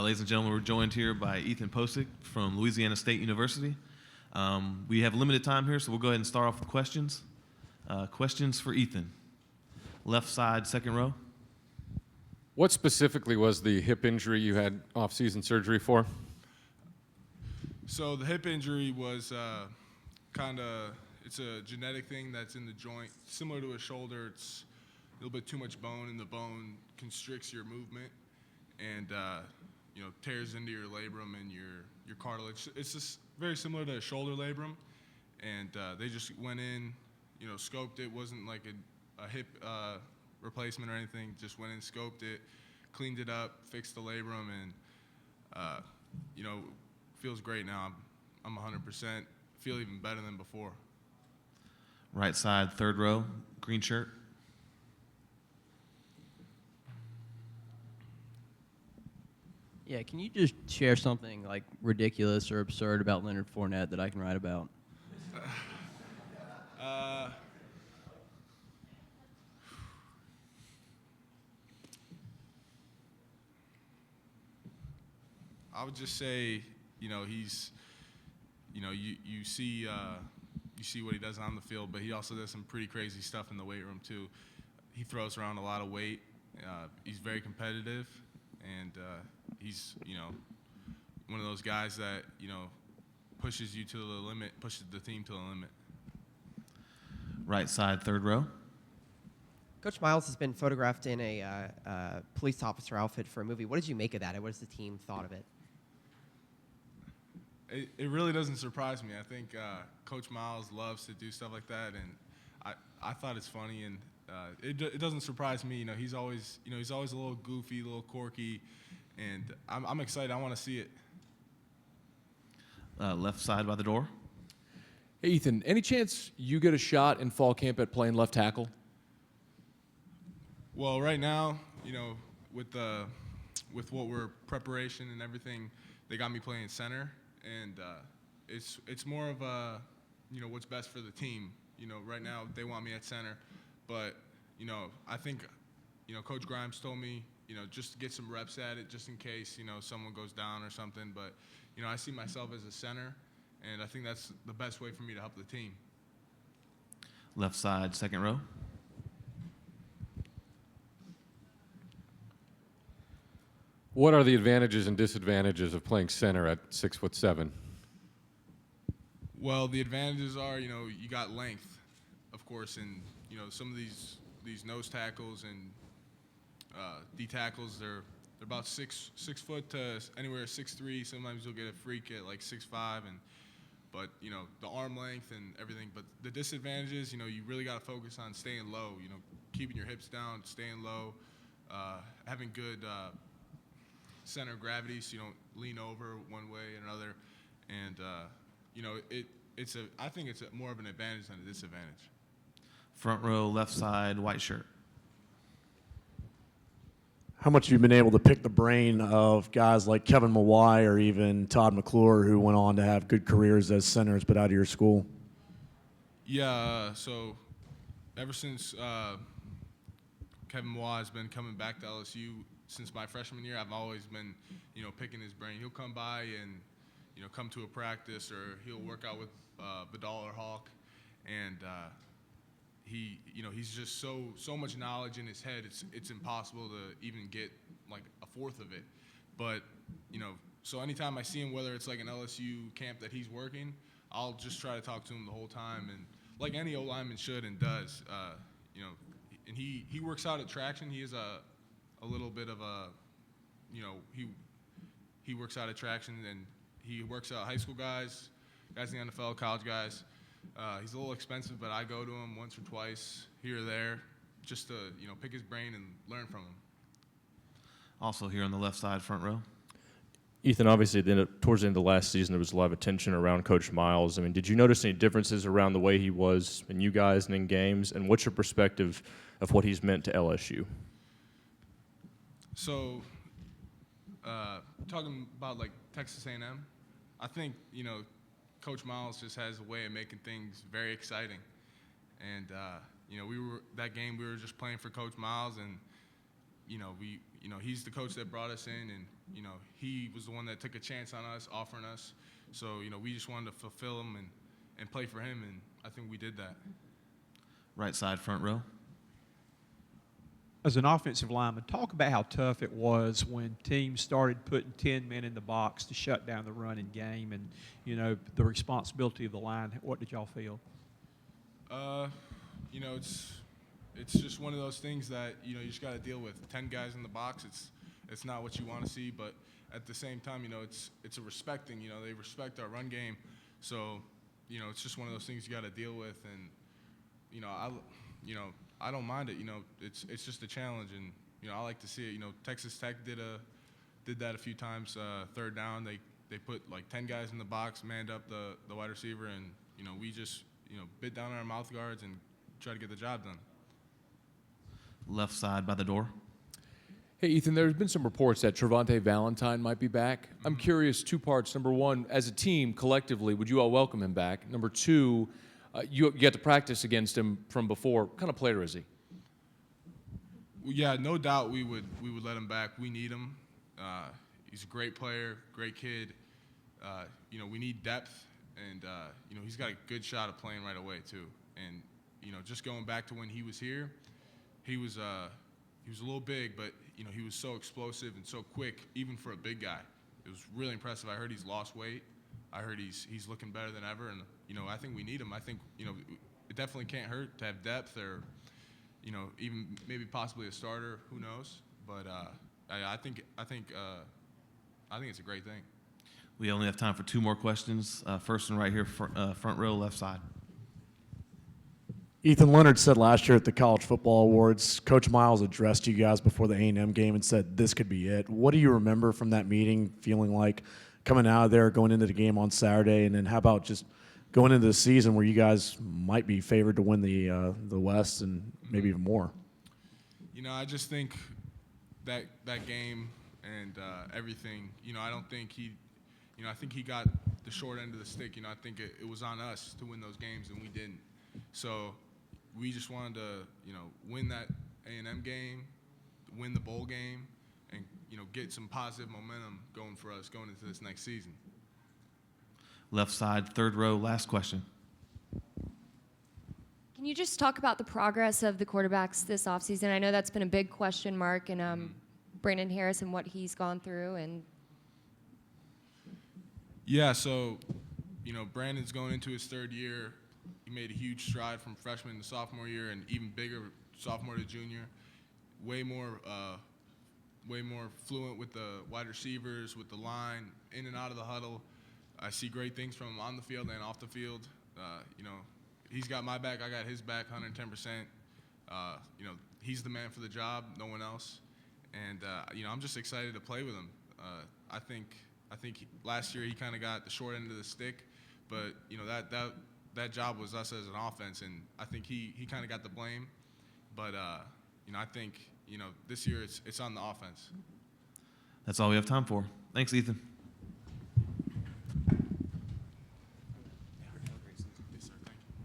Ladies and gentlemen, we're joined here by Ethan Pocic from Louisiana State University. We have limited time here, so we'll go ahead and start off with questions. Questions for Ethan. Left side, second row. What specifically was the hip injury you had off-season surgery for? So the hip injury was it's a genetic thing that's in the joint. Similar to a shoulder, it's a little bit too much bone, and the bone constricts your movement and tears into your labrum and your cartilage. It's just very similar to a shoulder labrum, and they just went in, scoped it. Wasn't like a hip replacement or anything. Just went in, scoped it, cleaned it up, fixed the labrum, and feels great now. I'm 100%. Feel even better than before. Right side, third row, green shirt. Yeah, can you just share something like ridiculous or absurd about Leonard Fournette that I can write about? I would just say, he's, you see what he does on the field, but he also does some pretty crazy stuff in the weight room too. He throws around a lot of weight. He's very competitive, and he's, one of those guys that, pushes you to the limit, pushes the team to the limit. Right side, third row. Coach Miles has been photographed in a police officer outfit for a movie. What did you make of that, and what has the team thought of it? It really doesn't surprise me. I think Coach Miles loves to do stuff like that, and I thought it's funny, and it doesn't surprise me. He's always a little goofy, a little quirky, and I'm excited. I want to see it. Left side by the door. Hey, Ethan, any chance you get a shot in fall camp at playing left tackle? Well, right now, with what we're preparation and everything, they got me playing center, and it's more of a, what's best for the team. Right now they want me at center, but I think, Coach Grimes told me, just to get some reps at it, just in case someone goes down or something. But I see myself as a center, and I think that's the best way for me to help the team. Left side, second row. What are the advantages and disadvantages of playing center at 6'7"? Well, the advantages are, you got length, of course, and some of these nose tackles and D tackles, they're about 6 foot to anywhere 6'3". Sometimes you'll get a freak at like 6'5", but the arm length and everything. But the disadvantages, you really got to focus on staying low. Keeping your hips down, staying low, having good center of gravity, so you don't lean over one way or another, and I think it's more of an advantage than a disadvantage. Front row, left side, white shirt. How much have you been able to pick the brain of guys like Kevin Mawai or even Todd McClure, who went on to have good careers as centers but out of your school? Yeah, so ever since Kevin Mawai has been coming back to LSU since my freshman year, I've always been, picking his brain. He'll come by and, come to a practice, or he'll work out with Vidal or Hawk, and he's just so much knowledge in his head. It's impossible to even get like a fourth of it. But so anytime I see him, whether it's like an LSU camp that he's working, I'll just try to talk to him the whole time, and like any O-lineman should and does, and he works out at traction. He is a little bit of a, he works out at traction, and he works out high school guys in the NFL, college guys. He's a little expensive, but I go to him once or twice here or there just to, pick his brain and learn from him. Also here on the left side, front row. Ethan, obviously, towards the end of the last season, there was a lot of attention around Coach Miles. I mean, did you notice any differences around the way he was in you guys and in games? And what's your perspective of what he's meant to LSU? So, talking about like Texas A&M, I think Coach Miles just has a way of making things very exciting, and we were just playing for Coach Miles, and he's the coach that brought us in, and he was the one that took a chance on us, offering us. So, we just wanted to fulfill him and play for him, and I think we did that. Right side, front row. As an offensive lineman, talk about how tough it was when teams started putting 10 men in the box to shut down the running game and, the responsibility of the line. What did y'all feel? It's just one of those things that, you just got to deal with. 10 guys in the box, it's not what you want to see, but at the same time, it's a respect thing. They respect our run game. So, it's just one of those things you got to deal with. And, I don't mind it. It's just a challenge, and I like to see it. Texas Tech did that a few times. Third down, they put like 10 guys in the box, manned up the wide receiver, and we just bit down on our mouth guards and try to get the job done. Left side by the door. Hey, Ethan, there's been some reports that Trevante Valentine might be back. I'm curious, two parts. Number one, as a team, collectively, would you all welcome him back? Number two, you get to practice against him from before. What kind of player is he? Well, yeah, no doubt we would let him back. We need him. He's a great player, great kid. We need depth, and he's got a good shot of playing right away too. And just going back to when he was here, he was a little big, but he was so explosive and so quick, even for a big guy. It was really impressive. I heard he's lost weight. I heard he's looking better than ever, and I think we need him. I think it definitely can't hurt to have depth, or even maybe possibly a starter. Who knows? But I think it's a great thing. We only have time for 2 more questions. First one right here, front row, left side. Ethan Leonard said last year at the College Football Awards, Coach Miles addressed you guys before the A&M game and said this could be it. What do you remember from that meeting, feeling like coming out of there, going into the game on Saturday, and then how about just going into the season where you guys might be favored to win the West and maybe even more? I just think that game and everything, I don't think I think he got the short end of the stick. I think it was on us to win those games, and we didn't. So we just wanted to, win that A&M game, win the bowl game, and, get some positive momentum going for us going into this next season. Left side, third row, last question. Can you just talk about the progress of the quarterbacks this offseason? I know that's been a big question mark, and Brandon Harris and what he's gone through. And yeah, so, Brandon's going into his 3rd year. He made a huge stride from freshman to sophomore year, and even bigger sophomore to junior. Way more fluent with the wide receivers, with the line, in and out of the huddle. I see great things from him on the field and off the field. He's got my back, I got his back 110%. He's the man for the job, no one else. And I'm just excited to play with him. I think last year he kind of got the short end of the stick, but that job was us as an offense, and I think he kind of got the blame. But I think this year it's on the offense. That's all we have time for. Thanks, Ethan.